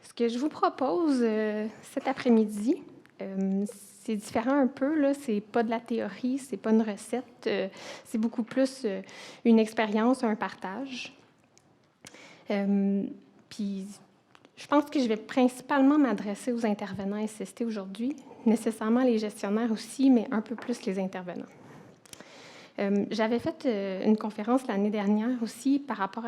Ce que je vous propose cet après-midi, c'est différent un peu, là. C'est pas de la théorie, c'est pas une recette, c'est beaucoup plus une expérience, un partage. Puis, je pense que je vais principalement m'adresser aux intervenants SST aujourd'hui, nécessairement les gestionnaires aussi, mais un peu plus les intervenants. J'avais fait une conférence l'année dernière aussi par rapport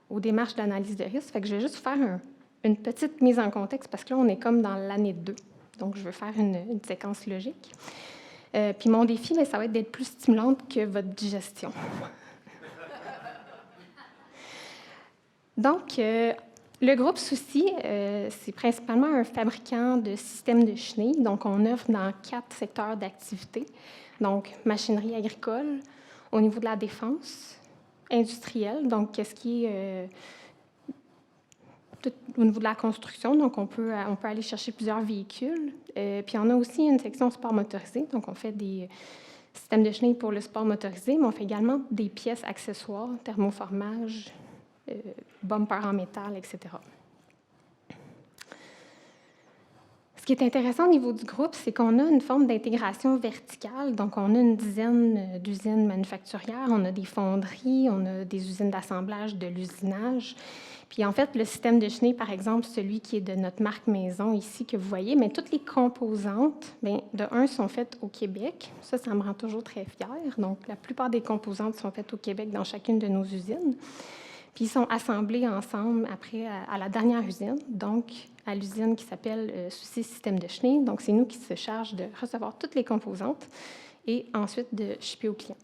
aux démarches d'analyse de risque, fait que je vais juste faire une petite mise en contexte parce que là, on est comme dans l'année 2. Donc, je veux faire une séquence logique. Puis mon défi, bien, ça va être d'être plus stimulante que votre digestion. Donc, le groupe Souci, c'est principalement un fabricant de systèmes de chenilles. Donc, on offre dans 4 secteurs d'activité. Donc, machinerie agricole, au niveau de la défense, industrielle, donc qu'est-ce qui est au niveau de la construction, donc on peut aller chercher plusieurs véhicules. Puis on a aussi une section sport motorisé, donc on fait des systèmes de chenilles pour le sport motorisé, mais on fait également des pièces accessoires, thermoformage, bumper en métal, etc. Ce qui est intéressant au niveau du groupe, c'est qu'on a une forme d'intégration verticale. Donc, on a une dizaine d'usines manufacturières, on a des fonderies, on a des usines d'assemblage, de l'usinage. Puis, en fait, le système de chenilles, par exemple, celui qui est de notre marque maison ici, que vous voyez, mais toutes les composantes, bien, de un, sont faites au Québec. Ça me rend toujours très fière. Donc, la plupart des composantes sont faites au Québec dans chacune de nos usines. Puis, ils sont assemblés ensemble après à la dernière usine, donc à l'usine qui s'appelle Souci Système de chenilles. Donc, c'est nous qui se charge de recevoir toutes les composantes et ensuite de shipper aux clients.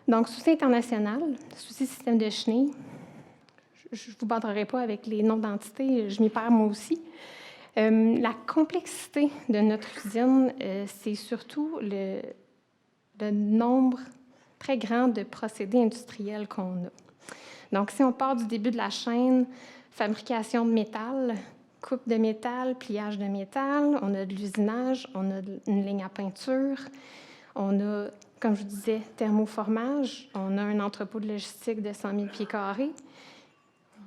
Donc, Souci International, Souci Système de chenilles. Je ne vous banderai pas avec les noms d'entités, je m'y perds moi aussi. La complexité de notre usine, c'est surtout le nombre très grand de procédés industriels qu'on a. Donc, si on part du début de la chaîne, fabrication de métal, coupe de métal, pliage de métal, on a de l'usinage, on a une ligne à peinture, on a, comme je vous disais, thermoformage, on a un entrepôt de logistique de 100 000 pieds carrés,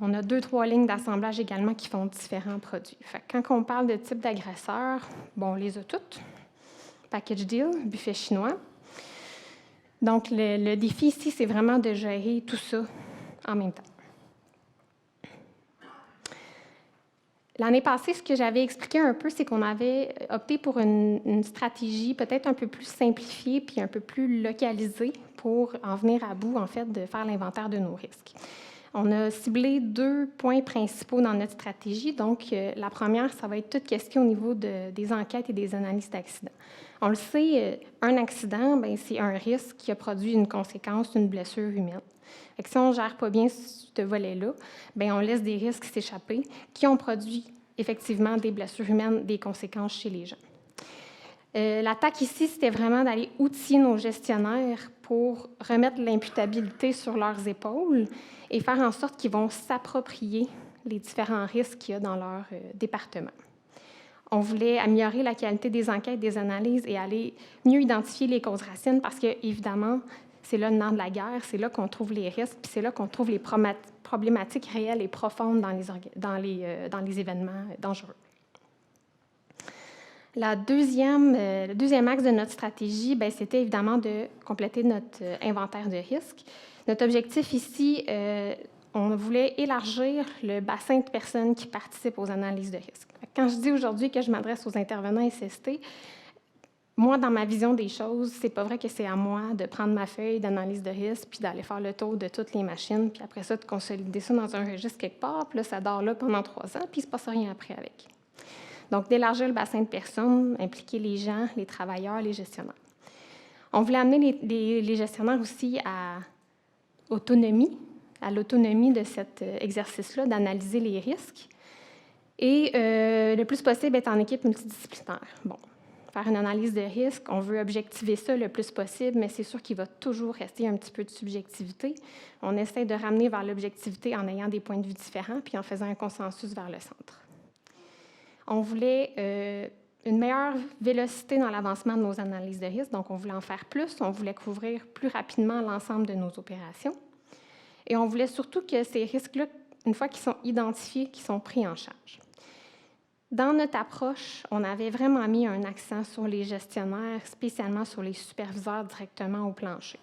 on a 2-3 lignes d'assemblage également qui font différents produits. Fait que quand on parle de type d'agresseur, bon, on les a toutes. Package deal, buffet chinois. Donc, le défi ici, c'est vraiment de gérer tout ça en même temps. L'année passée, ce que j'avais expliqué un peu, c'est qu'on avait opté pour une stratégie peut-être un peu plus simplifiée puis un peu plus localisée pour en venir à bout, en fait, de faire l'inventaire de nos risques. On a ciblé 2 points principaux dans notre stratégie. Donc, la première, ça va être toute question au niveau des enquêtes et des analyses d'accidents. On le sait, un accident, bien, c'est un risque qui a produit une conséquence, une blessure humaine. Fait que si on ne gère pas bien ce volet-là, bien, on laisse des risques s'échapper qui ont produit effectivement des blessures humaines, des conséquences chez les gens. L'attaque ici, c'était vraiment d'aller outiller nos gestionnaires pour remettre l'imputabilité sur leurs épaules et faire en sorte qu'ils vont s'approprier les différents risques qu'il y a dans leur département. On voulait améliorer la qualité des enquêtes, des analyses et aller mieux identifier les causes racines parce que, évidemment, c'est là le nerf de la guerre, c'est là qu'on trouve les risques, puis c'est là qu'on trouve les problématiques réelles et profondes dans les événements dangereux. Le deuxième axe de notre stratégie, bien, c'était évidemment de compléter notre inventaire de risques. Notre objectif ici, on voulait élargir le bassin de personnes qui participent aux analyses de risques. Quand je dis aujourd'hui que je m'adresse aux intervenants SST, moi, dans ma vision des choses, c'est pas vrai que c'est à moi de prendre ma feuille d'analyse de risque puis d'aller faire le tour de toutes les machines, puis après ça, de consolider ça dans un registre quelque part, puis là, ça dort là pendant 3 ans, puis il ne se passe rien après avec. Donc, d'élargir le bassin de personnes, impliquer les gens, les travailleurs, les gestionnaires. On voulait amener les gestionnaires aussi à l'autonomie de cet exercice-là, d'analyser les risques, et le plus possible être en équipe multidisciplinaire. Bon, faire une analyse de risque, on veut objectiver ça le plus possible, mais c'est sûr qu'il va toujours rester un petit peu de subjectivité. On essaie de ramener vers l'objectivité en ayant des points de vue différents, puis en faisant un consensus vers le centre. On voulait une meilleure vélocité dans l'avancement de nos analyses de risque, donc on voulait en faire plus, on voulait couvrir plus rapidement l'ensemble de nos opérations. Et on voulait surtout que ces risques-là une fois qu'ils sont identifiés, qu'ils sont pris en charge. Dans notre approche, on avait vraiment mis un accent sur les gestionnaires, spécialement sur les superviseurs directement au plancher.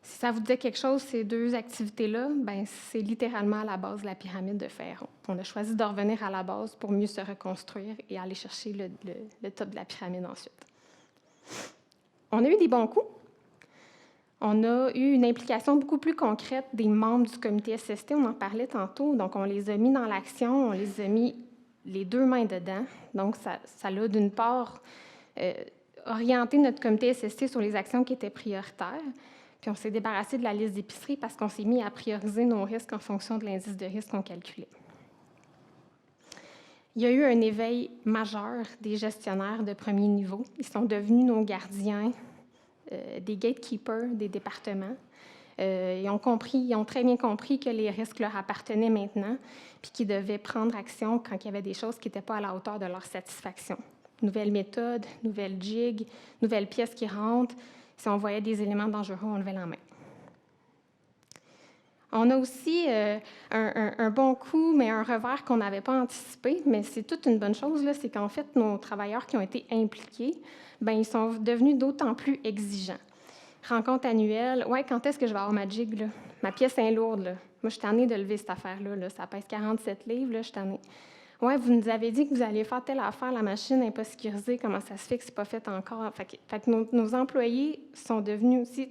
Si ça vous dit quelque chose, ces deux activités-là, c'est littéralement à la base de la pyramide de Féron. On a choisi de revenir à la base pour mieux se reconstruire et aller chercher le top de la pyramide ensuite. On a eu des bons coups. On a eu une implication beaucoup plus concrète des membres du comité SST, on en parlait tantôt. Donc, on les a mis dans l'action, on les a mis les deux mains dedans. Donc, ça a d'une part orienté notre comité SST sur les actions qui étaient prioritaires. Puis on s'est débarrassé de la liste d'épicerie parce qu'on s'est mis à prioriser nos risques en fonction de l'indice de risque qu'on calculait. Il y a eu un éveil majeur des gestionnaires de premier niveau. Ils sont devenus nos gardiens, des gatekeepers des départements. Ils ont très bien compris que les risques leur appartenaient maintenant, puis qu'ils devaient prendre action quand il y avait des choses qui n'étaient pas à la hauteur de leur satisfaction. Nouvelles méthodes, nouvelles jigs, nouvelles pièces qui rentrent. Si on voyait des éléments dangereux, on levait la main. On a aussi un bon coup, mais un revers qu'on n'avait pas anticipé, mais c'est toute une bonne chose, là, c'est qu'en fait, nos travailleurs qui ont été impliqués, ils sont devenus d'autant plus exigeants. Rencontre annuelle, ouais, quand est-ce que je vais avoir ma jig, là? Ma pièce est lourde, là. Moi, je suis tannée de lever cette affaire-là, là. Ça pèse 47 livres, là, je suis tannée. Ouais, vous nous avez dit que vous alliez faire telle affaire, la machine n'est pas sécurisée, comment ça se fait que ce n'est pas fait encore? Fait que nos employés sont devenus aussi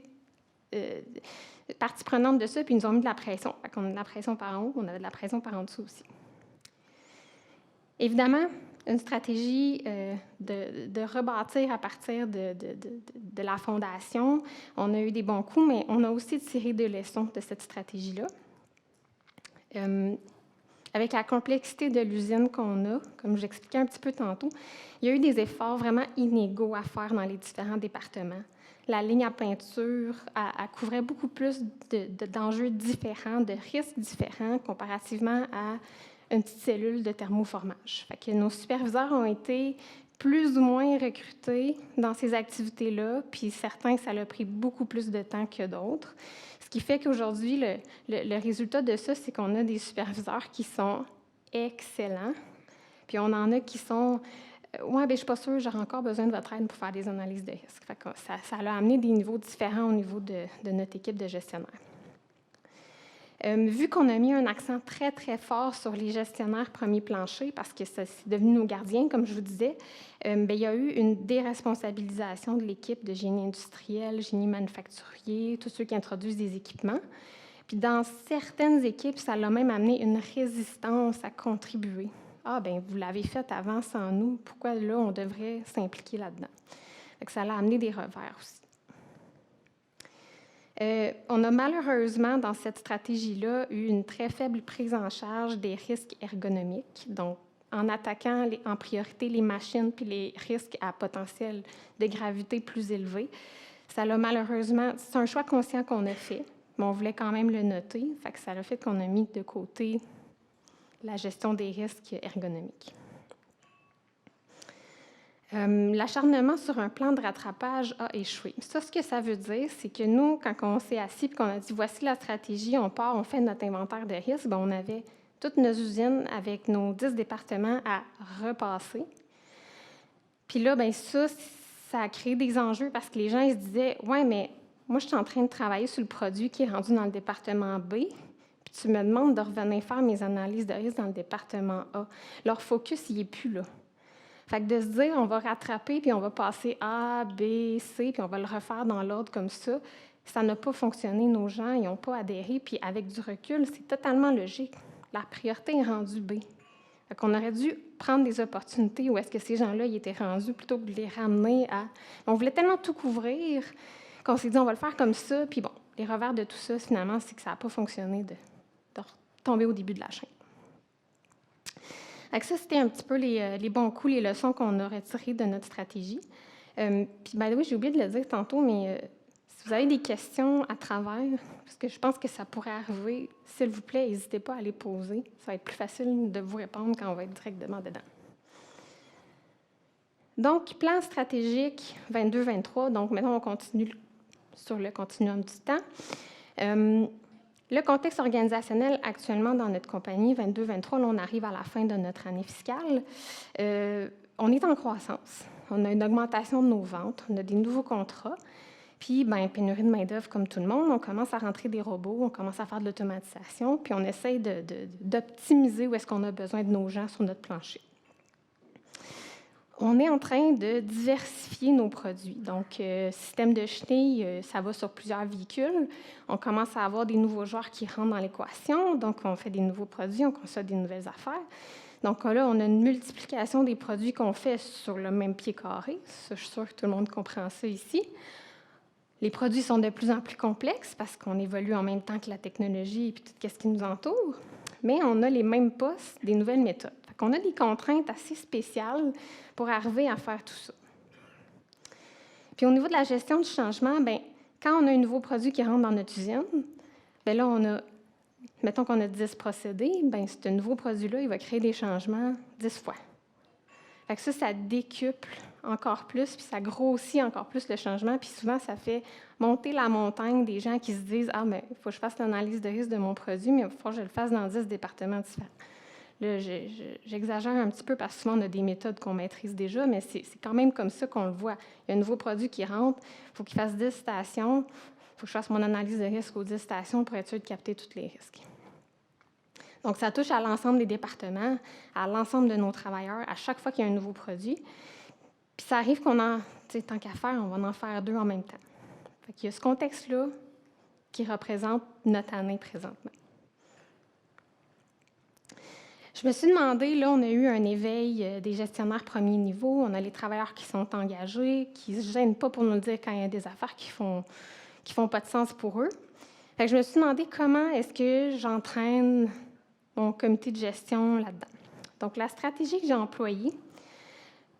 partie prenante de ça, puis ils nous ont mis de la pression. Fait qu'on a de la pression par en haut, on avait de la pression par en dessous aussi. Évidemment, une stratégie de rebâtir à partir de la fondation. On a eu des bons coups, mais on a aussi tiré des leçons de cette stratégie-là. Avec la complexité de l'usine qu'on a, comme j'expliquais un petit peu tantôt, il y a eu des efforts vraiment inégaux à faire dans les différents départements. La ligne à peinture elle couvrait beaucoup plus d'enjeux différents, de risques différents comparativement à une petite cellule de thermoformage. Fait que nos superviseurs ont été plus ou moins recrutés dans ces activités-là, puis certains, ça a pris beaucoup plus de temps que d'autres. Ce qui fait qu'aujourd'hui, le résultat de ça, c'est qu'on a des superviseurs qui sont excellents, puis on en a qui sont « Ouais, je ne suis pas sûre, j'aurai encore besoin de votre aide pour faire des analyses de risque. » Fait que ça a amené des niveaux différents au niveau de notre équipe de gestionnaires. Vu qu'on a mis un accent très, très fort sur les gestionnaires premier plancher, parce que c'est devenu nos gardiens, comme je vous disais, il y a eu une déresponsabilisation de l'équipe de génie industriel, génie manufacturier, tous ceux qui introduisent des équipements. Puis dans certaines équipes, ça l'a même amené une résistance à contribuer. Ah, vous l'avez fait avant sans nous, pourquoi là, on devrait s'impliquer là-dedans? Donc, ça l'a amené des revers aussi. On a malheureusement, dans cette stratégie-là, eu une très faible prise en charge des risques ergonomiques. Donc, en attaquant en priorité les machines puis les risques à potentiel de gravité plus élevé, ça l'a malheureusement... C'est un choix conscient qu'on a fait, mais on voulait quand même le noter. Fait que ça a fait qu'on a mis de côté la gestion des risques ergonomiques. L'acharnement sur un plan de rattrapage a échoué. Ça, ce que ça veut dire, c'est que nous, quand on s'est assis et qu'on a dit « voici la stratégie, on part, on fait notre inventaire de risques », on avait toutes nos usines avec nos 10 départements à repasser. Puis là, ça a créé des enjeux parce que les gens ils se disaient « ouais, mais moi, je suis en train de travailler sur le produit qui est rendu dans le département B, puis tu me demandes de revenir faire mes analyses de risque dans le département A. » Leur focus, il n'est plus là. Fait que de se dire, on va rattraper, puis on va passer A, B, C, puis on va le refaire dans l'ordre comme ça n'a pas fonctionné. Nos gens, ils n'ont pas adhéré. Puis avec du recul, c'est totalement logique. La priorité est rendue B. Fait qu'on aurait dû prendre des opportunités où est-ce que ces gens-là ils étaient rendus plutôt que de les ramener à... On voulait tellement tout couvrir qu'on s'est dit, on va le faire comme ça. Puis bon, les revers de tout ça, finalement, c'est que ça n'a pas fonctionné de tomber au début de la chaîne. Donc ça, c'était un petit peu les bons coups, les leçons qu'on a retirées de notre stratégie. Puis, oui, j'ai oublié de le dire tantôt, mais si vous avez des questions à travers, parce que je pense que ça pourrait arriver, s'il vous plaît, n'hésitez pas à les poser. Ça va être plus facile de vous répondre quand on va être directement dedans. Donc, plan stratégique 22-23. Donc, maintenant, on continue sur le continuum du temps. Le contexte organisationnel actuellement dans notre compagnie, 22-23, là, on arrive à la fin de notre année fiscale. On est en croissance. On a une augmentation de nos ventes, on a des nouveaux contrats. Puis, pénurie de main-d'œuvre comme tout le monde, on commence à rentrer des robots, on commence à faire de l'automatisation, puis on essaye d'optimiser où est-ce qu'on a besoin de nos gens sur notre plancher. On est en train de diversifier nos produits. Donc, système de chenilles, ça va sur plusieurs véhicules. On commence à avoir des nouveaux joueurs qui rentrent dans l'équation. Donc, on fait des nouveaux produits, on conçoit des nouvelles affaires. Donc là, on a une multiplication des produits qu'on fait sur le même pied carré. Ça, je suis sûre que tout le monde comprend ça ici. Les produits sont de plus en plus complexes parce qu'on évolue en même temps que la technologie et puis tout ce qui nous entoure. Mais on a les mêmes postes, des nouvelles méthodes. On a des contraintes assez spéciales pour arriver à faire tout ça. Puis au niveau de la gestion du changement, quand on a un nouveau produit qui rentre dans notre usine, là, mettons qu'on a 10 procédés, ce nouveau produit-là, il va créer des changements 10 fois. Fait que ça décuple encore plus, puis ça grossit encore plus le changement, puis souvent, ça fait monter la montagne des gens qui se disent « Ah, il faut que je fasse l'analyse de risque de mon produit, mais il faut que je le fasse dans 10 départements différents. » Là, j'exagère un petit peu parce que souvent, on a des méthodes qu'on maîtrise déjà, mais c'est quand même comme ça qu'on le voit. Il y a un nouveau produit qui rentre, il faut qu'il fasse 10 stations, il faut que je fasse mon analyse de risque aux 10 stations pour être sûr de capter tous les risques. Donc, ça touche à l'ensemble des départements, à l'ensemble de nos travailleurs, à chaque fois qu'il y a un nouveau produit. Puis ça arrive tant qu'à faire, on va en faire 2 en même temps. Fait qu'il y a ce contexte-là qui représente notre année présentement. Je me suis demandé, là, on a eu un éveil des gestionnaires premier niveau, on a les travailleurs qui sont engagés, qui ne se gênent pas pour nous dire quand il y a des affaires qui font pas de sens pour eux. Fait que je me suis demandé comment est-ce que j'entraîne mon comité de gestion là-dedans. Donc, la stratégie que j'ai employée,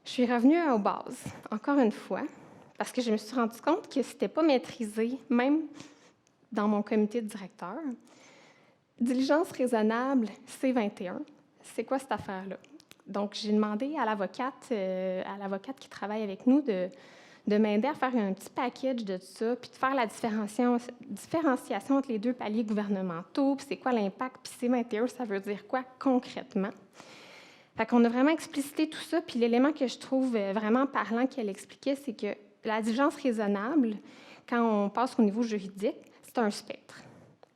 je suis revenue aux bases, encore une fois, parce que je me suis rendu compte que ce n'était pas maîtrisé, même dans mon comité de directeur. Diligence raisonnable, C21. C'est quoi cette affaire-là? Donc, j'ai demandé à l'avocate qui travaille avec nous de m'aider à faire un petit package de ça, puis de faire la différenciation entre les 2 paliers gouvernementaux, puis c'est quoi l'impact, puis C21, ça veut dire quoi concrètement? Fait qu'on a vraiment explicité tout ça, puis l'élément que je trouve vraiment parlant qu'elle expliquait, c'est que la diligence raisonnable, quand on passe au niveau juridique, c'est un spectre.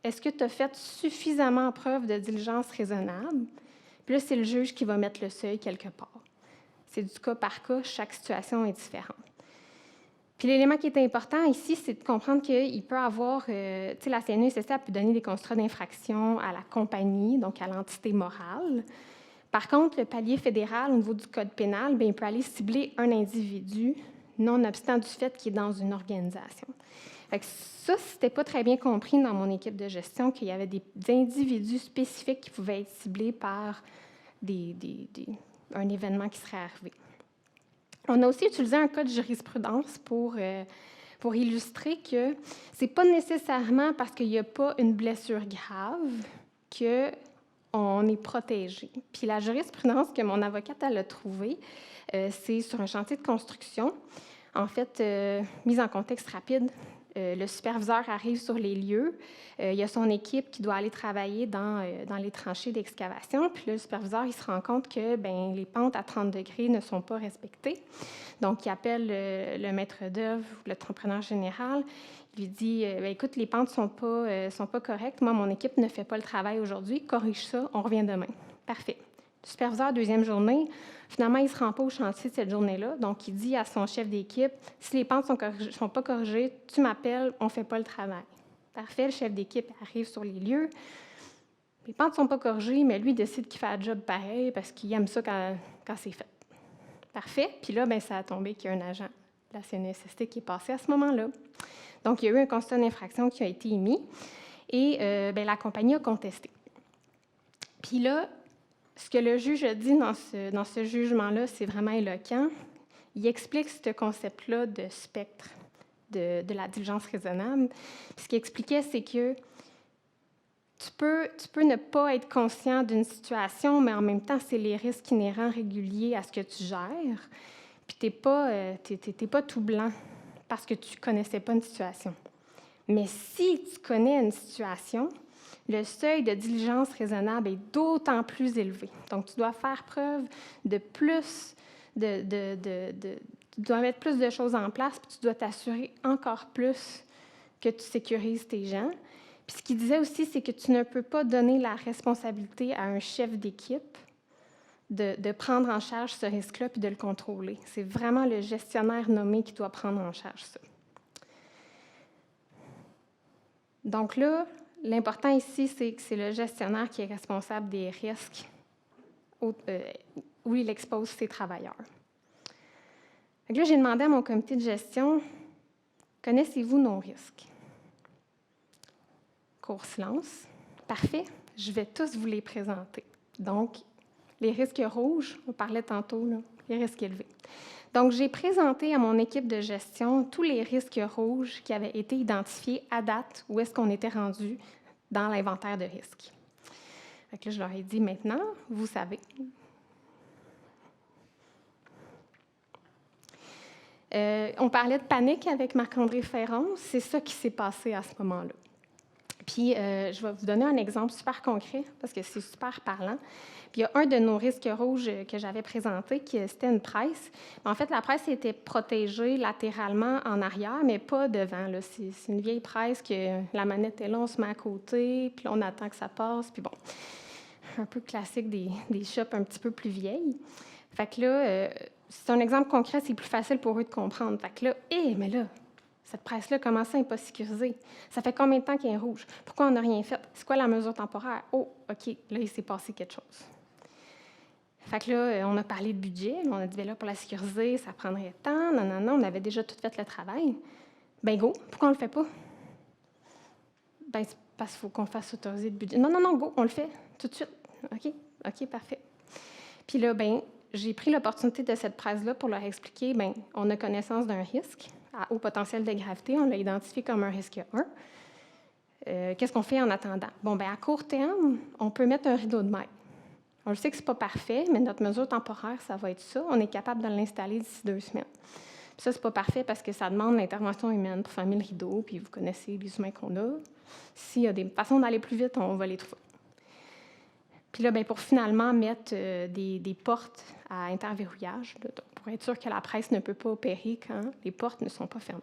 Est-ce que tu as fait suffisamment preuve de diligence raisonnable? Puis là, c'est le juge qui va mettre le seuil quelque part. C'est du cas par cas, chaque situation est différente. Puis l'élément qui est important ici, c'est de comprendre qu'il peut avoir, la CNESST peut donner des constats d'infraction à la compagnie, donc à l'entité morale. Par contre, le palier fédéral, au niveau du code pénal, il peut aller cibler un individu, nonobstant du fait qu'il est dans une organisation. Fait que ça, c'était pas très bien compris dans mon équipe de gestion, qu'il y avait des individus spécifiques qui pouvaient être ciblés par un événement qui serait arrivé. On a aussi utilisé un cas de jurisprudence pour illustrer que ce n'est pas nécessairement parce qu'il n'y a pas une blessure grave qu'on est protégé. Puis la jurisprudence que mon avocate a trouvée, c'est sur un chantier de construction. En fait, mise en contexte rapide, le superviseur arrive sur les lieux. Il y a son équipe qui doit aller travailler dans les tranchées d'excavation. Puis le superviseur, il se rend compte que les pentes à 30 degrés ne sont pas respectées. Donc, il appelle le maître d'œuvre ou l'entrepreneur général. Il lui dit écoute, les pentes ne sont pas correctes. Moi, mon équipe ne fait pas le travail aujourd'hui. Corrige ça, on revient demain. Parfait. Le superviseur, deuxième journée, finalement, il ne se rend pas au chantier de cette journée-là. Donc, il dit à son chef d'équipe, si les pentes ne sont pas corrigées, tu m'appelles, on ne fait pas le travail. Parfait, le chef d'équipe arrive sur les lieux. Les pentes ne sont pas corrigées, mais lui décide qu'il fait le job pareil parce qu'il aime ça quand c'est fait. Parfait. Puis là, ça a tombé qu'il y a un agent de la CNESST qui est passé à ce moment-là. Donc, il y a eu un constat d'infraction qui a été émis et la compagnie a contesté. Puis là, ce que le juge a dit dans ce jugement-là, c'est vraiment éloquent. Il explique ce concept-là de spectre, de la diligence raisonnable. Puis ce qu'il expliquait, c'est que tu peux ne pas être conscient d'une situation, mais en même temps, c'est les risques inhérents réguliers à ce que tu gères. Puis tu n'es pas tout blanc parce que tu ne connaissais pas une situation. Mais si tu connais une situation, le seuil de diligence raisonnable est d'autant plus élevé. Donc, tu dois faire preuve de plus, tu dois mettre plus de choses en place, puis tu dois t'assurer encore plus que tu sécurises tes gens. Puis ce qu'il disait aussi, c'est que tu ne peux pas donner la responsabilité à un chef d'équipe de prendre en charge ce risque-là puis de le contrôler. C'est vraiment le gestionnaire nommé qui doit prendre en charge ça. Donc là, l'important ici, c'est que c'est le gestionnaire qui est responsable des risques où il expose ses travailleurs. Donc là, j'ai demandé à mon comité de gestion, connaissez-vous nos risques? Court silence. Parfait, je vais tous vous les présenter. Donc, les risques rouges, on parlait tantôt, là, les risques élevés. Donc, j'ai présenté à mon équipe de gestion tous les risques rouges qui avaient été identifiés à date, où est-ce qu'on était rendu dans l'inventaire de risques. Donc là, je leur ai dit, maintenant, vous savez. On parlait de panique avec Marc-André Ferron, c'est ça qui s'est passé à ce moment-là. Puis, je vais vous donner un exemple super concret, parce que c'est super parlant. Puis, il y a un de nos risques rouges que j'avais présenté, c'était une presse. En fait, la presse était protégée latéralement en arrière, mais pas devant. Là. C'est une vieille presse que la manette est là, on se met à côté, puis là, on attend que ça passe. Puis bon, un peu classique des shops un petit peu plus vieilles. Fait que là, c'est un exemple concret, c'est plus facile pour eux de comprendre. Fait que là, mais là, cette presse-là, comment ça n'est pas sécurisée? Ça fait combien de temps qu'elle est rouge? Pourquoi on n'a rien fait? C'est quoi la mesure temporaire? Oh, OK, là, il s'est passé quelque chose. Fait que là, on a parlé de budget. On a dit, bien là, pour la sécuriser, ça prendrait temps. Non, on avait déjà tout fait le travail. Ben go, pourquoi on ne le fait pas? Ben c'est parce qu'il faut qu'on fasse autoriser le budget. Non, go, on le fait tout de suite. OK, parfait. Puis là, ben j'ai pris l'opportunité de cette presse-là pour leur expliquer, bien, on a connaissance d'un risque à haut potentiel de gravité, on l'a identifié comme un risque 1. Qu'est-ce qu'on fait en attendant? Bon, bien, à court terme, on peut mettre un rideau de mer. On le sait que ce n'est pas parfait, mais notre mesure temporaire, ça va être ça. On est capable de l'installer d'ici 2 semaines. Puis ça, ce n'est pas parfait parce que ça demande l'intervention humaine pour fermer le rideau, puis vous connaissez les humains qu'on a. S'il y a des façons d'aller plus vite, on va les trouver. Puis là, bien, pour finalement mettre des portes à interverrouillage, là, pour être sûr que la presse ne peut pas opérer quand les portes ne sont pas fermées.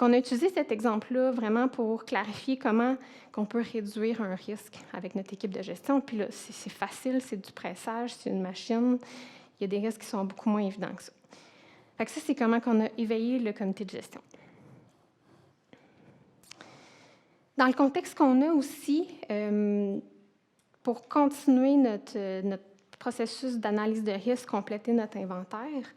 On a utilisé cet exemple-là vraiment pour clarifier comment on peut réduire un risque avec notre équipe de gestion. Puis là, c'est facile, c'est du pressage, c'est une machine. Il y a des risques qui sont beaucoup moins évidents que ça. Ça, c'est comment on a éveillé le comité de gestion. Dans le contexte qu'on a aussi, pour continuer notre processus d'analyse de risque, compléter notre inventaire,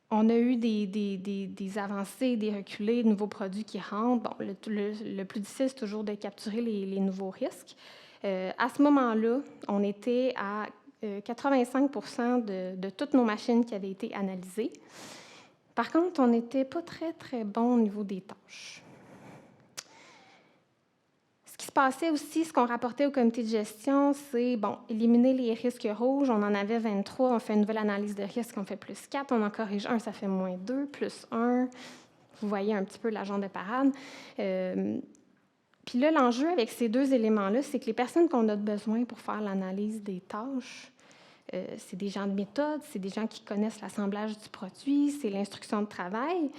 on a eu des avancées, des reculés, de nouveaux produits qui rentrent. Bon, le plus difficile, c'est toujours de capturer les nouveaux risques. À ce moment-là, on était à 85 % de toutes nos machines qui avaient été analysées. Par contre, on n'était pas très, très bon au niveau des tâches. Ce qui se passait aussi, ce qu'on rapportait au comité de gestion, c'est, éliminer les risques rouges. On en avait 23, on fait une nouvelle analyse de risque, on fait plus 4, on en corrige 1, ça fait moins 2, plus 1. Vous voyez un petit peu l'agent de parade. Puis là, l'enjeu avec ces 2 éléments-là, c'est que les personnes qu'on a besoin pour faire l'analyse des tâches, c'est des gens de méthode, c'est des gens qui connaissent l'assemblage du produit, c'est l'instruction de travail.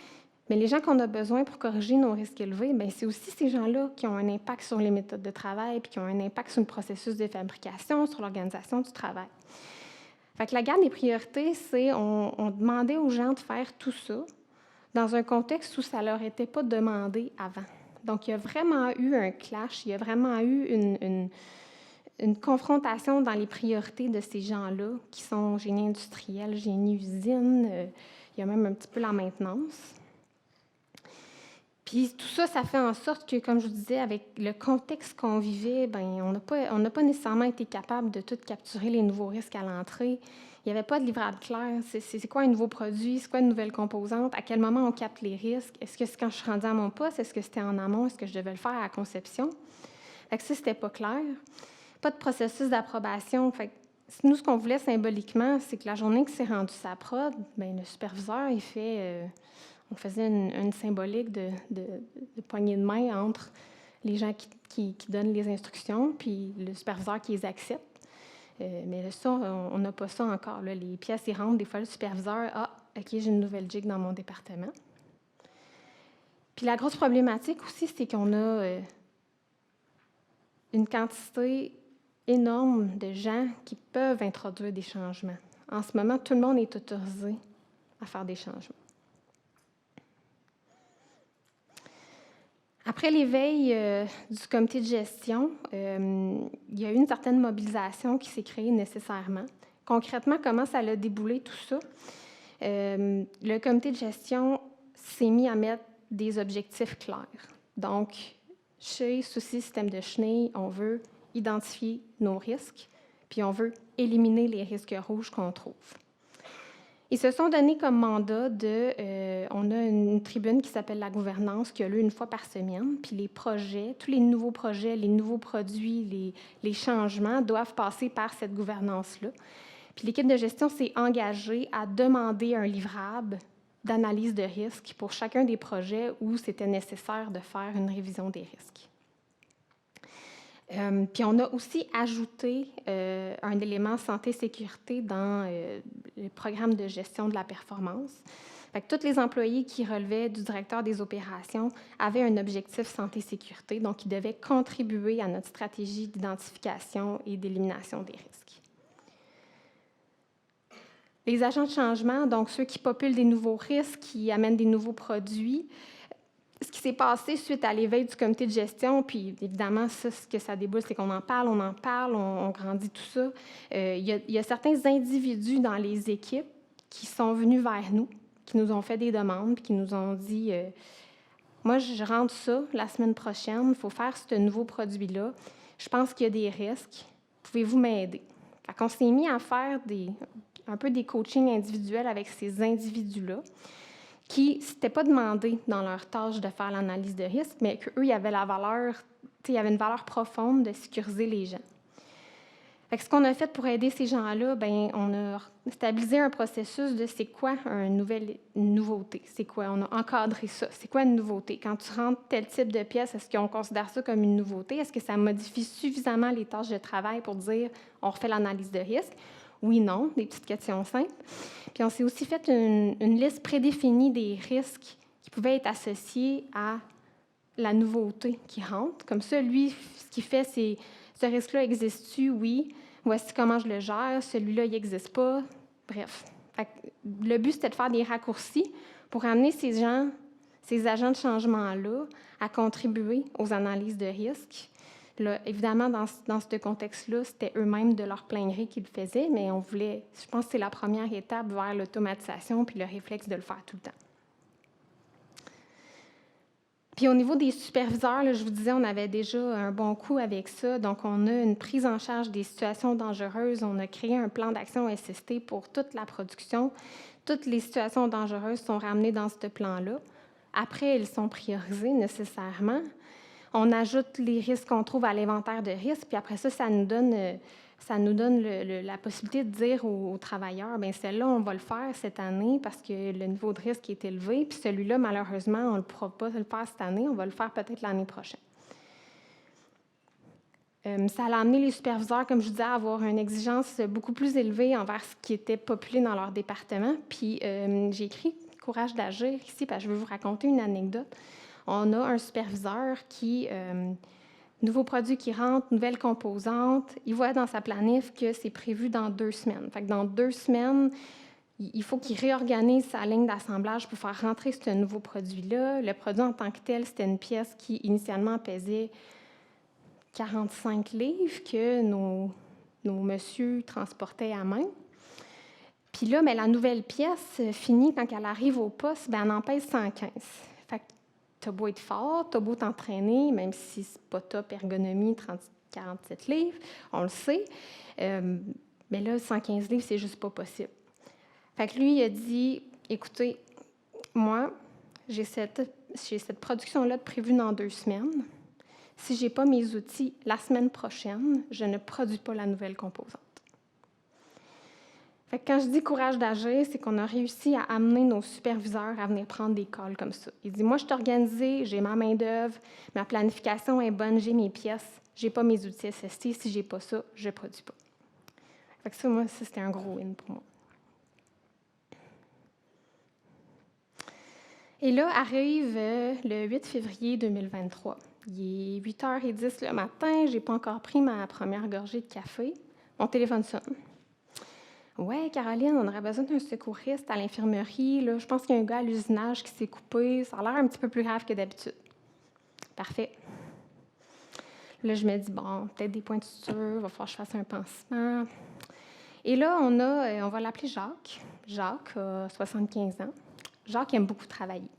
Mais les gens qu'on a besoin pour corriger nos risques élevés, bien, c'est aussi ces gens-là qui ont un impact sur les méthodes de travail puis qui ont un impact sur le processus de fabrication, sur l'organisation du travail. Fait que la garde des priorités, c'est on demandait aux gens de faire tout ça dans un contexte où ça ne leur était pas demandé avant. Donc, il y a vraiment eu un clash, il y a vraiment eu une confrontation dans les priorités de ces gens-là qui sont génie industriel, génie usine, il y a même un petit peu la maintenance. Puis tout ça, ça fait en sorte que, comme je vous disais, avec le contexte qu'on vivait, bien, on n'a pas nécessairement été capable de tout capturer les nouveaux risques à l'entrée. Il n'y avait pas de livrable clair. C'est quoi un nouveau produit? C'est quoi une nouvelle composante? À quel moment on capte les risques? Est-ce que c'est quand je suis rendue à mon poste? Est-ce que c'était en amont? Est-ce que je devais le faire à la conception? Fait que ça, c'était pas clair. Pas de processus d'approbation. Fait que nous, ce qu'on voulait symboliquement, c'est que la journée que c'est rendu sa prod, bien, le superviseur, il fait... on faisait une symbolique de poignée de main entre les gens qui donnent les instructions, puis le superviseur qui les accepte. Mais ça, on n'a pas ça encore. Là. Les pièces, ils rentrent. Des fois, le superviseur, OK, j'ai une nouvelle jig dans mon département. Puis la grosse problématique aussi, c'est qu'on a une quantité énorme de gens qui peuvent introduire des changements. En ce moment, tout le monde est autorisé à faire des changements. Après l'éveil du comité de gestion, il y a eu une certaine mobilisation qui s'est créée nécessairement. Concrètement, comment ça a déboulé tout ça? Le comité de gestion s'est mis à mettre des objectifs clairs. Donc, chez Souci Système de Chenille, on veut identifier nos risques, puis on veut éliminer les risques rouges qu'on trouve. Ils se sont donnés comme mandat on a une tribune qui s'appelle la gouvernance qui a lieu une fois par semaine, puis les projets, tous les nouveaux projets, les nouveaux produits, les changements doivent passer par cette gouvernance-là. Puis l'équipe de gestion s'est engagée à demander un livrable d'analyse de risque pour chacun des projets où c'était nécessaire de faire une révision des risques. Puis on a aussi ajouté un élément santé-sécurité dans le programme de gestion de la performance. Fait que tous les employés qui relevaient du directeur des opérations avaient un objectif santé-sécurité, donc ils devaient contribuer à notre stratégie d'identification et d'élimination des risques. Les agents de changement, donc ceux qui populent des nouveaux risques, qui amènent des nouveaux produits, ce qui s'est passé suite à l'éveil du comité de gestion, puis évidemment, ce que ça déboule, c'est qu'on en parle, on grandit tout ça. Il y a certains individus dans les équipes qui sont venus vers nous, qui nous ont fait des demandes, puis qui nous ont dit moi, je rentre ça la semaine prochaine, il faut faire ce nouveau produit-là. Je pense qu'il y a des risques. Pouvez-vous m'aider? Fait qu'on s'est mis à faire un peu des coachings individuels avec ces individus-là, qui ne s'étaient pas demandé dans leur tâche de faire l'analyse de risque, mais qu'eux, il y avait une valeur profonde de sécuriser les gens. Fait que ce qu'on a fait pour aider ces gens-là, on a stabilisé un processus de c'est quoi une nouveauté, c'est quoi, on a encadré ça, c'est quoi une nouveauté. Quand tu rentres tel type de pièce, est-ce qu'on considère ça comme une nouveauté? Est-ce que ça modifie suffisamment les tâches de travail pour dire on refait l'analyse de risque? Oui, non, des petites questions simples. Puis on s'est aussi fait une liste prédéfinie des risques qui pouvaient être associés à la nouveauté qui rentre. Comme ça, lui, ce qu'il fait, c'est ce risque-là existe-tu? Oui. Voici comment je le gère. Celui-là, il n'existe pas. Bref. Le but, c'était de faire des raccourcis pour amener ces agents de changement-là à contribuer aux analyses de risques. Là, évidemment, dans ce contexte-là, c'était eux-mêmes de leur plein gré qu'ils le faisaient, mais je pense que c'est la première étape vers l'automatisation puis le réflexe de le faire tout le temps. Puis au niveau des superviseurs, là, je vous disais, on avait déjà un bon coup avec ça. Donc, on a une prise en charge des situations dangereuses. On a créé un plan d'action SST pour toute la production. Toutes les situations dangereuses sont ramenées dans ce plan-là. Après, elles sont priorisées nécessairement. On ajoute les risques qu'on trouve à l'inventaire de risques, puis après ça nous donne la possibilité de dire aux travailleurs, bien, celle-là, on va le faire cette année parce que le niveau de risque est élevé, puis celui-là, malheureusement, on ne pourra pas le faire cette année, on va le faire peut-être l'année prochaine. Ça a amené les superviseurs, comme je disais, à avoir une exigence beaucoup plus élevée envers ce qui était populé dans leur département. Puis j'ai écrit « Courage d'agir » ici, parce que je veux vous raconter une anecdote. On a un superviseur qui, nouveau produit qui rentre, nouvelle composante, il voit dans sa planif que c'est prévu dans 2 semaines. Fait que dans 2 semaines, il faut qu'il réorganise sa ligne d'assemblage pour faire rentrer ce nouveau produit-là. Le produit en tant que tel, c'était une pièce qui initialement pesait 45 livres que nos messieurs transportaient à main. Puis là, la nouvelle pièce finie, quand elle arrive au poste, elle en pèse 115. Fait que tu as beau être fort, tu as beau t'entraîner, même si c'est pas top ergonomie, 47 livres, on le sait. Mais là, 115 livres, c'est juste pas possible. Fait que lui, il a dit, écoutez, moi, j'ai cette production-là prévue dans 2 semaines. Si je n'ai pas mes outils la semaine prochaine, je ne produis pas la nouvelle composante. Fait que quand je dis courage d'agir, c'est qu'on a réussi à amener nos superviseurs à venir prendre des calls comme ça. Il dit, moi, je suis organisée, j'ai ma main-d'œuvre, ma planification est bonne, j'ai mes pièces, j'ai pas mes outils SST, si j'ai pas ça, je produis pas. Fait que ça, moi, ça, c'était un gros win pour moi. Et là, arrive le 8 février 2023. Il est 8h10 le matin, j'ai pas encore pris ma première gorgée de café. Mon téléphone sonne. Ouais, Caroline, on aurait besoin d'un secouriste à l'infirmerie. Là. Je pense qu'il y a un gars à l'usinage qui s'est coupé. Ça a l'air un petit peu plus grave que d'habitude. Parfait. Là, je me dis, bon, peut-être des points de suture, il va falloir que je fasse un pansement. Et là, on va l'appeler Jacques. Jacques a 75 ans. Jacques aime beaucoup travailler.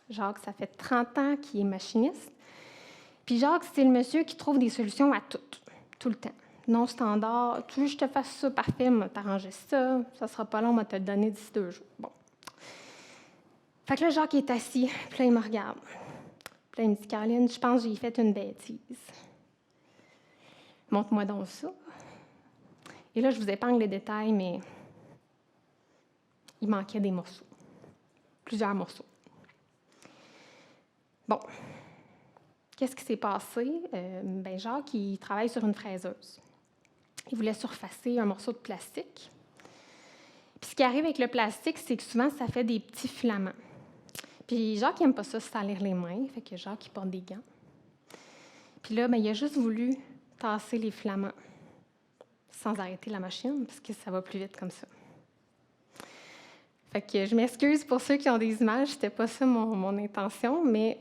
Jacques, ça fait 30 ans qu'il est machiniste. Puis Jacques, c'est le monsieur qui trouve des solutions à tout le temps. Non standard, tu veux que je te fasse ça, parfait, m'a t'arranger ça, ça sera pas long, m'a te le donner d'ici 2 jours. Bon. Fait que là, Jacques est assis, puis là, il me regarde. Puis là, il me dit, Caroline, je pense que j'ai fait une bêtise. Montre-moi donc ça. Et là, je vous épargne les détails, mais il manquait des morceaux. Plusieurs morceaux. Bon. Qu'est-ce qui s'est passé? Jacques, il travaille sur une fraiseuse. Il voulait surfacer un morceau de plastique. Puis ce qui arrive avec le plastique, c'est que souvent, ça fait des petits filaments. Puis Jacques, il n'aime pas ça se salir les mains, fait que Jacques, il porte des gants. Puis là, il a juste voulu tasser les filaments sans arrêter la machine, parce que ça va plus vite comme ça. Fait que je m'excuse pour ceux qui ont des images, c'était pas ça mon intention, mais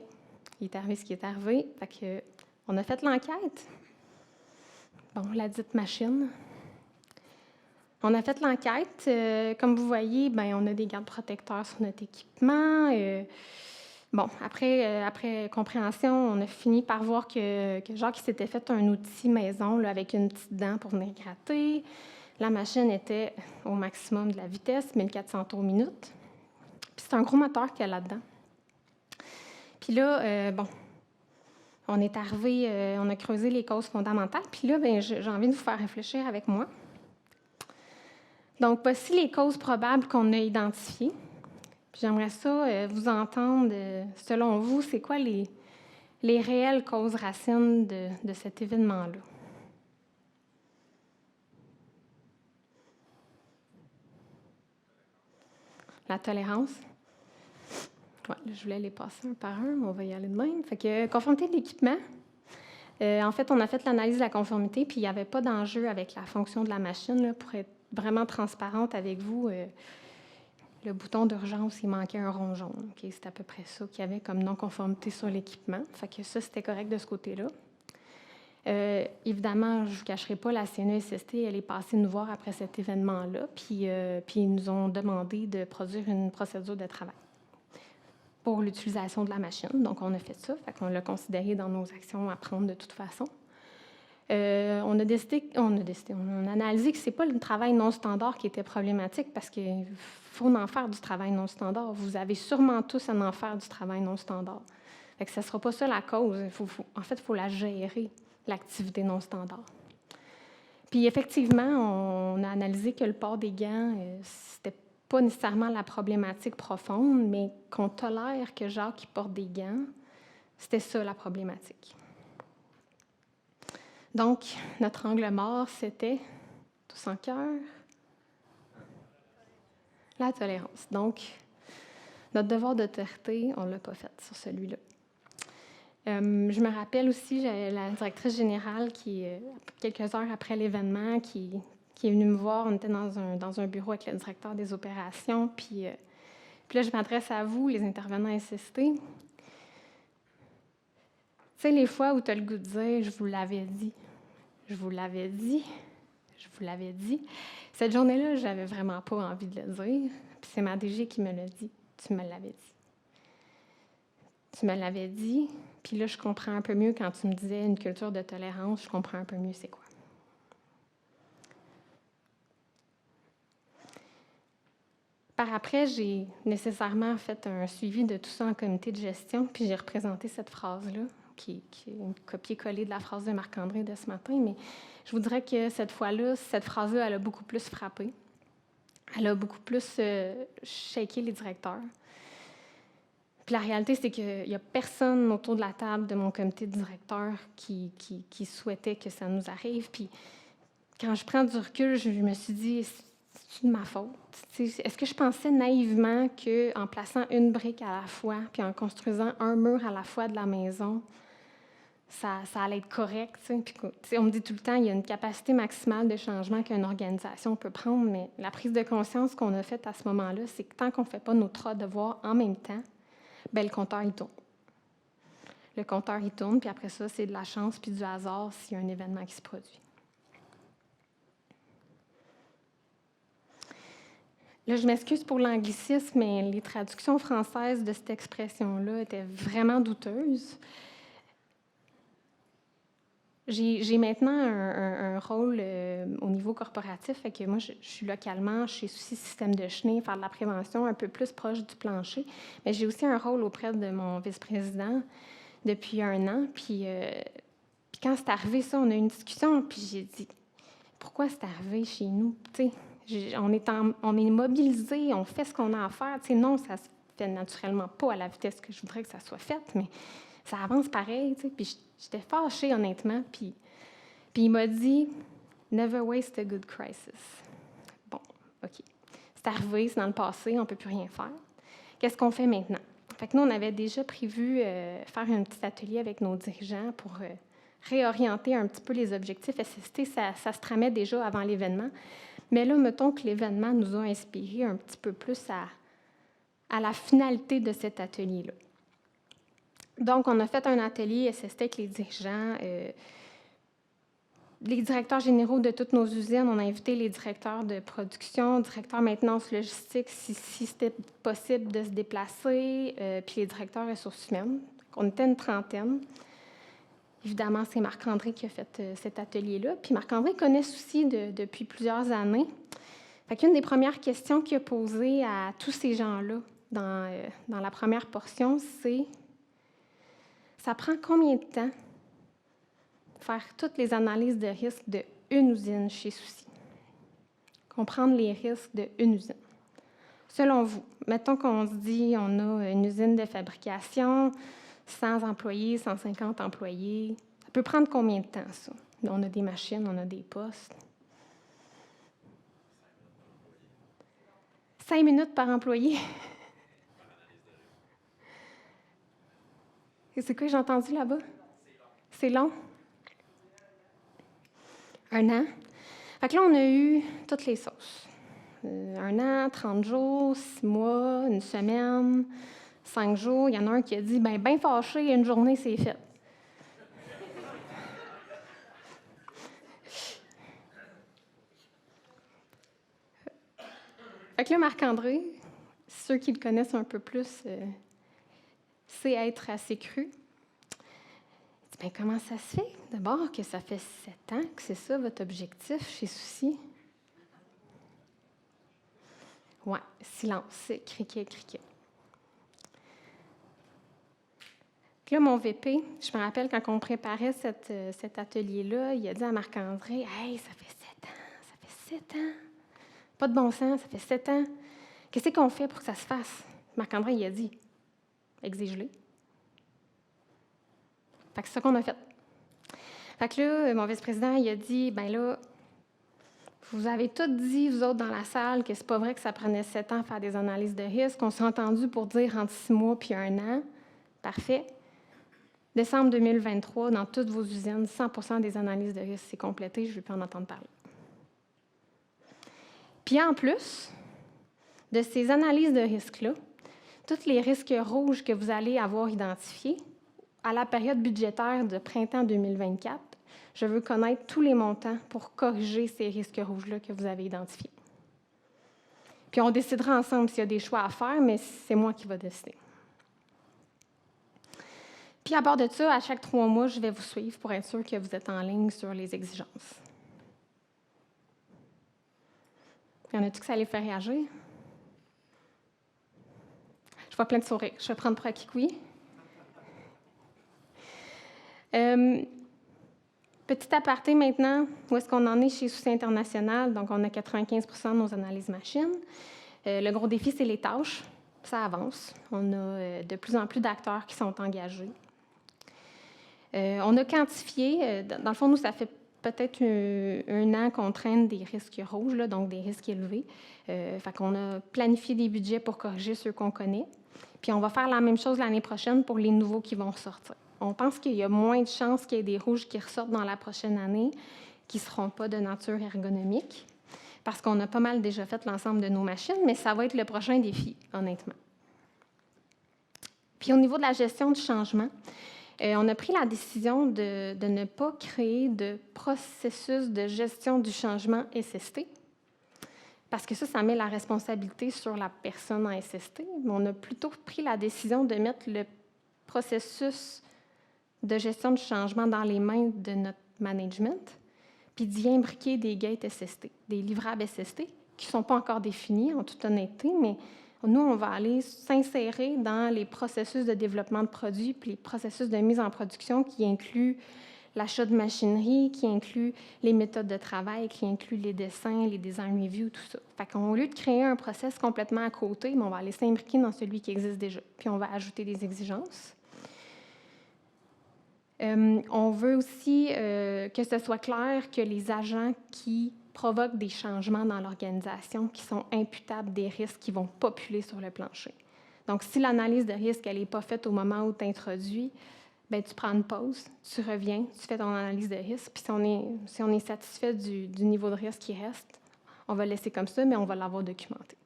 il est arrivé ce qui est arrivé. Fait que on a fait l'enquête. Bon, la dite machine. On a fait l'enquête. Comme vous voyez, on a des gardes protecteurs sur notre équipement. Après compréhension, on a fini par voir que Jacques s'était fait un outil maison là, avec une petite dent pour venir gratter. La machine était au maximum de la vitesse, 1400 tours minute. Puis c'est un gros moteur qu'il y a là-dedans. Puis là, on est arrivé, on a creusé les causes fondamentales. Puis là, j'ai envie de vous faire réfléchir avec moi. Donc, voici les causes probables qu'on a identifiées. Puis j'aimerais ça vous entendre, selon vous, c'est quoi les réelles causes racines de cet événement-là? La tolérance. Ouais, je voulais les passer un par un, mais on va y aller de même. Fait que conformité de l'équipement. En fait, on a fait l'analyse de la conformité, puis il n'y avait pas d'enjeu avec la fonction de la machine. Là, pour être vraiment transparente avec vous, le bouton d'urgence, il manquait un rond jaune. Okay? C'est à peu près ça qu'il y avait comme non-conformité sur l'équipement. Fait que ça, c'était correct de ce côté-là. Évidemment, je ne vous cacherai pas, la CNESST, elle est passée nous voir après cet événement-là, puis ils nous ont demandé de produire une procédure de travail pour l'utilisation de la machine. Donc, on a fait ça, fait qu'on l'a considéré dans nos actions à prendre de toute façon. On a analysé que ce n'est pas le travail non standard qui était problématique parce qu'il faut en faire du travail non standard. Vous avez sûrement tous à en faire du travail non standard. Fait que ça ne sera pas ça la cause. En fait, il faut la gérer, l'activité non standard. Puis effectivement, on a analysé que le port des gants, c'était pas nécessairement la problématique profonde, mais qu'on tolère que Jacques porte des gants, c'était ça la problématique. Donc, notre angle mort, c'était, tous en cœur, la tolérance. Donc, notre devoir d'autorité, on ne l'a pas fait sur celui-là. Je me rappelle aussi, j'avais la directrice générale qui, quelques heures après l'événement, qui est venue me voir. On était dans un bureau avec le directeur des opérations. Puis là, je m'adresse à vous, les intervenants SST. Tu sais, les fois où tu as le goût de dire « je vous l'avais dit »,« je vous l'avais dit »,« je vous l'avais dit ». Cette journée-là, je n'avais vraiment pas envie de le dire. Puis c'est ma DG qui me l'a dit. « Tu me l'avais dit. » Tu me l'avais dit. Puis là, je comprends un peu mieux quand tu me disais une culture de tolérance, je comprends un peu mieux c'est quoi. Par après, j'ai nécessairement fait un suivi de tout ça en comité de gestion, puis j'ai représenté cette phrase-là, qui est une copier-coller de la phrase de Marc-André de ce matin, mais je vous dirais que cette fois-là, cette phrase-là, elle a beaucoup plus frappé. elle a beaucoup plus shaké les directeurs. Puis la réalité, c'est qu'il n'y a personne autour de la table de mon comité de directeur qui souhaitait que ça nous arrive. Puis quand je prends du recul, je me suis dit, c'est de ma faute. Est-ce que je pensais naïvement qu'en plaçant une brique à la fois, puis en construisant un mur à la fois de la maison, ça allait être correct? Puis, on me dit tout le temps, il y a une capacité maximale de changement qu'une organisation peut prendre, mais la prise de conscience qu'on a faite à ce moment-là, c'est que tant qu'on ne fait pas nos trois devoirs en même temps, bien, le compteur, il tourne. Le compteur, il tourne, puis après ça, c'est de la chance puis du hasard s'il y a un événement qui se produit. Là, je m'excuse pour l'anglicisme, mais les traductions françaises de cette expression-là étaient vraiment douteuses. J'ai maintenant un rôle au niveau corporatif, fait que moi, je suis localement chez Souci Système de Cheney, faire de la prévention un peu plus proche du plancher, mais j'ai aussi un rôle auprès de mon vice-président depuis 1 an. Puis quand c'est arrivé ça, on a eu une discussion, puis j'ai dit « Pourquoi c'est arrivé chez nous? » On est mobilisés, on fait ce qu'on a à faire. Non, ça se fait naturellement pas à la vitesse que je voudrais que ça soit fait, mais ça avance pareil. Puis j'étais fâchée, honnêtement. Puis il m'a dit « Never waste a good crisis ». Bon, OK. C'est arrivé, c'est dans le passé, on ne peut plus rien faire. Qu'est-ce qu'on fait maintenant? Fait que nous, on avait déjà prévu faire un petit atelier avec nos dirigeants pour réorienter un petit peu les objectifs SST. Ça se tramait déjà avant l'événement. Mais là, mettons que l'événement nous a inspiré un petit peu plus à la finalité de cet atelier-là. Donc, on a fait un atelier SST avec les dirigeants, les directeurs généraux de toutes nos usines. On a invité les directeurs de production, directeurs maintenance logistique, si c'était possible de se déplacer, puis les directeurs ressources humaines. On était une trentaine. Évidemment, c'est Marc-André qui a fait cet atelier-là. Puis Marc-André connaît Souci depuis plusieurs années. Fait qu'une des premières questions qu'il a posées à tous ces gens-là dans la première portion, c'est « Ça prend combien de temps faire toutes les analyses de risque d'une usine chez Souci? Comprendre les risques d'une usine. Selon vous, mettons qu'on se dit on a une usine de fabrication, 100 employés, 150 employés. Ça peut prendre combien de temps, ça? On a des machines, on a des postes. 5 minutes par employé. Et c'est quoi que j'ai entendu là-bas? C'est long. 1 an. Fait que là, on a eu toutes les sauces. 1 an, 30 jours, 6 mois, 1 semaine, 5 jours. Il y en a un qui a dit, ben fâché, 1 journée, c'est fait. Fait que là, Marc-André, ceux qui le connaissent un peu plus, sait être assez cru. Il dit, comment ça se fait, d'abord, que ça fait 7 ans que c'est ça votre objectif chez Souci? Ouais, silence, criquet. Là, mon VP, je me rappelle quand on préparait cet atelier-là, il a dit à Marc-André, « Hey, ça fait 7 ans. Pas de bon sens, ça fait 7 ans. Qu'est-ce qu'on fait pour que ça se fasse? » Marc-André, il a dit, « Exige-les. » Fait que c'est ça qu'on a fait. Fait que là, mon vice-président, il a dit, « Ben là, vous avez tous dit, vous autres, dans la salle, que c'est pas vrai que ça prenait 7 ans à faire des analyses de risque. On s'est entendu pour dire entre 6 mois puis 1 an. Parfait. Décembre 2023, dans toutes vos usines, 100% des analyses de risque, c'est complété. Je ne vais plus en entendre parler. Puis en plus de ces analyses de risque-là, tous les risques rouges que vous allez avoir identifiés, à la période budgétaire de printemps 2024, je veux connaître tous les montants pour corriger ces risques rouges-là que vous avez identifiés. Puis on décidera ensemble s'il y a des choix à faire, mais c'est moi qui vais décider. Puis à bord de ça, à chaque 3 mois, je vais vous suivre pour être sûr que vous êtes en ligne sur les exigences. Y en a-tu que ça les fait réagir? Je vois plein de sourires. Je vais prendre pour acquis que oui. Petit aparté maintenant, où est-ce qu'on en est chez Souci International? Donc, on a 95 de nos analyses machines. Le gros défi, c'est les tâches. Ça avance. On a de plus en plus d'acteurs qui sont engagés. On a quantifié, dans le fond, nous, ça fait peut-être un an qu'on traîne des risques rouges, là, donc des risques élevés. Fait qu'on a planifié des budgets pour corriger ceux qu'on connaît. Puis on va faire la même chose l'année prochaine pour les nouveaux qui vont ressortir. On pense qu'il y a moins de chances qu'il y ait des rouges qui ressortent dans la prochaine année qui ne seront pas de nature ergonomique, parce qu'on a pas mal déjà fait l'ensemble de nos machines, mais ça va être le prochain défi, honnêtement. Puis au niveau de la gestion du changement, on a pris la décision de ne pas créer de processus de gestion du changement SST, parce que ça met la responsabilité sur la personne en SST. Mais on a plutôt pris la décision de mettre le processus de gestion du changement dans les mains de notre management, puis d'y imbriquer des gates SST, des livrables SST, qui ne sont pas encore définis, en toute honnêteté, mais nous, on va aller s'insérer dans les processus de développement de produits, puis les processus de mise en production qui incluent l'achat de machinerie, qui incluent les méthodes de travail, qui incluent les dessins, les design reviews, tout ça. Fait qu'au lieu de créer un process complètement à côté, on va aller s'imbriquer dans celui qui existe déjà, puis on va ajouter des exigences. On veut aussi que ce soit clair que les agents qui provoquent des changements dans l'organisation qui sont imputables des risques qui vont populer sur le plancher. Donc, si l'analyse de risque n'est pas faite au moment où tu introduis, bien, tu prends une pause, tu reviens, tu fais ton analyse de risque, puis si on est satisfait du niveau de risque qui reste, on va le laisser comme ça, mais on va l'avoir documenté.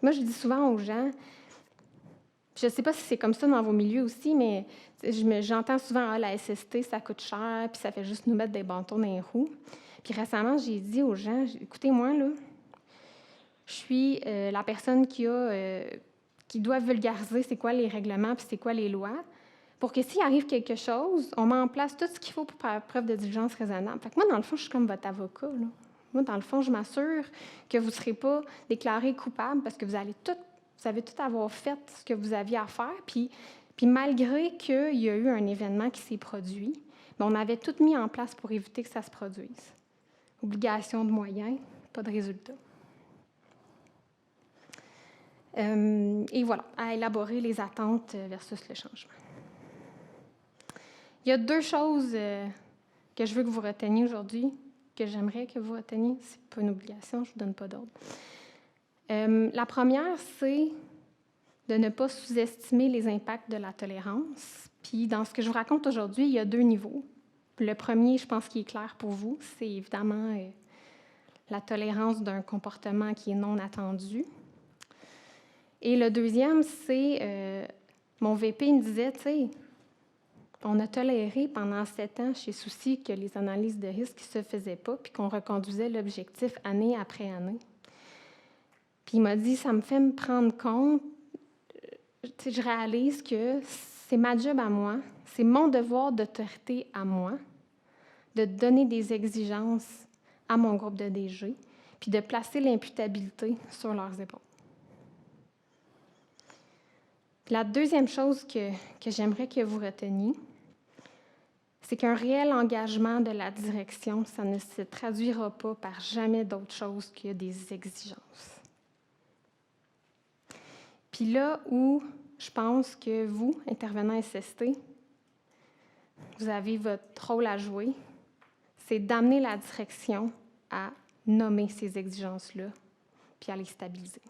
Moi, je dis souvent aux gens, je ne sais pas si c'est comme ça dans vos milieux aussi, mais j'entends souvent la SST, ça coûte cher, puis ça fait juste nous mettre des bâtons dans les roues. Puis récemment, j'ai dit aux gens, écoutez-moi, là, je suis la personne qui doit vulgariser c'est quoi les règlements puis c'est quoi les lois, pour que s'il arrive quelque chose, on met en place tout ce qu'il faut pour faire preuve de diligence raisonnable. Fait que moi, dans le fond, je suis comme votre avocat, là. Moi, dans le fond, je m'assure que vous ne serez pas déclaré coupable parce que vous avez tout avoir fait ce que vous aviez à faire. Puis malgré qu'il y a eu un événement qui s'est produit, bien, on avait tout mis en place pour éviter que ça se produise. Obligation de moyens, pas de résultat. Et voilà, à élaborer les attentes versus le changement. Il y a 2 choses que je veux que vous reteniez aujourd'hui, que j'aimerais que vous reteniez. Ce n'est pas une obligation, je ne vous donne pas d'ordre. La première, c'est de ne pas sous-estimer les impacts de la tolérance. Puis dans ce que je vous raconte aujourd'hui, il y a 2 niveaux. Le premier, je pense qu'il est clair pour vous, c'est évidemment la tolérance d'un comportement qui est non attendu. Et le deuxième, c'est, mon VP me disait, tu sais, on a toléré pendant 7 ans chez Souci que les analyses de risque ne se faisaient pas, puis qu'on reconduisait l'objectif année après année. Puis il m'a dit, ça me fait me prendre compte, je réalise que c'est ma job à moi, c'est mon devoir d'autorité à moi, de donner des exigences à mon groupe de DG, puis de placer l'imputabilité sur leurs épaules. La deuxième chose que j'aimerais que vous reteniez, c'est qu'un réel engagement de la direction, ça ne se traduira pas par jamais d'autre chose que des exigences. Puis là où je pense que vous, intervenants SST, vous avez votre rôle à jouer, c'est d'amener la direction à nommer ces exigences-là, puis à les stabiliser.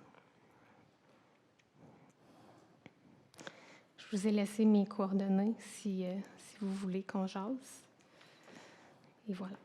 Je vous ai laissé mes coordonnées si vous voulez qu'on jase. Et voilà.